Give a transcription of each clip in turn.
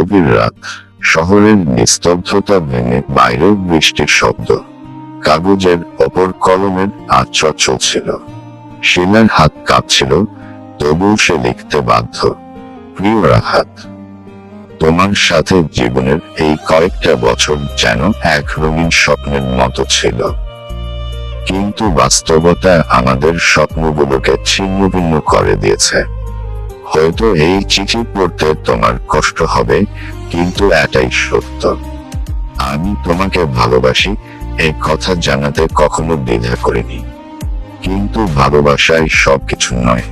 গভীর রাত, শহরের নিস্তব্ধতা ভেঙে বাইরের বৃষ্টির শব্দ, কাগজের ওপর কলমের আঁচড় চলছিল। শিলার হাত কাঁপছিল, তবুও সে লিখতে বাধ্য। প্রিয় রাহাত, তোমার সাথে জীবনের এই কয়েকটা বছর যেন এক রঙিন স্বপ্নের মতো ছিল, কিন্তু বাস্তবতা আমাদের স্বপ্নগুলোকে ছিন্নভিন্ন করে দিয়েছে। হয়তো এই চিঠি পড়তে তোমার কষ্ট হবে, কিন্তু এটাই সত্য। আমি তোমাকে ভালোবাসি, এই কথা জানাতে কখনো দ্বিধা করিনি। কিন্তু ভালোবাসাই সবকিছু নয়।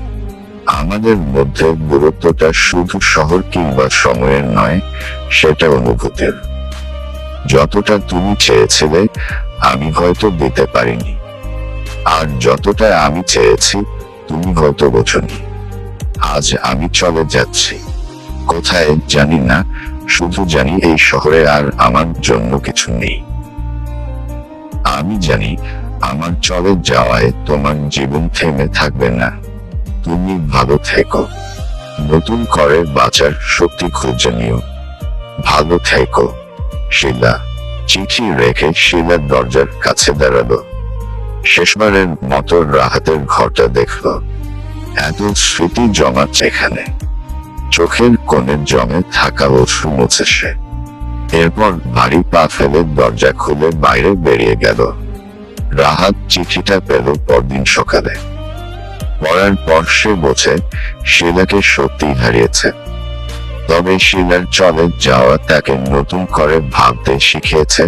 আমাদের মধ্যে দূরত্বটা শুধু শহর কিংবা সময়ের নয়, সেটা অনুভূতির। যতটা তুমি চেয়েছিলে আমি হয়তো দিতে পারিনি, আর যতটা আমি চেয়েছি তুমি হয়তো বোঝনি। আজ আমি চলে যাচ্ছি, কোথায় জানি না, শুধু জানি এই শহরে আর আমার জন্য কিছু নেই। আমি জানি আমার চলে যাওয়ায় তোমার জীবন থেমে থাকবে না। তুমি ভালো থেকো, নতুন করে বাঁচার শক্তি খুঁজে নিও। ভালো থেকো, শিলা। চিঠি রেখে শিলা দরজার কাছে দাঁড়ালো। শেষবারের মতো রাহাতের ঘরটা দেখলো। এত স্মৃতি জমা এখানে। চোখের কোণে জমে থাকা অশ্রু মুছে সে। এরপর ভারী পা ফেলে দরজা খুলে বাইরে বেরিয়ে গেল। রাহাত চিঠিটা পেল পরদিন সকালে। পড়ার পর সে বোঝে শিলাকে সত্যি হারিয়েছে। তবে শিলার চলে যাওয়া তাকে নতুন করে ভাবতে শিখিয়েছে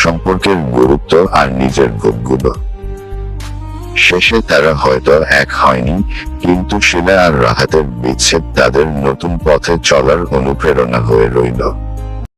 সম্পর্কের গুরুত্ব আর নিজের ভুলগুলো। শেষে তারা হয়তো এক হয়নি, কিন্তু শিলা আর রাহাতের বিচ্ছেদ তাদের নতুন পথে চলার অনুপ্রেরণা হয়ে রইল।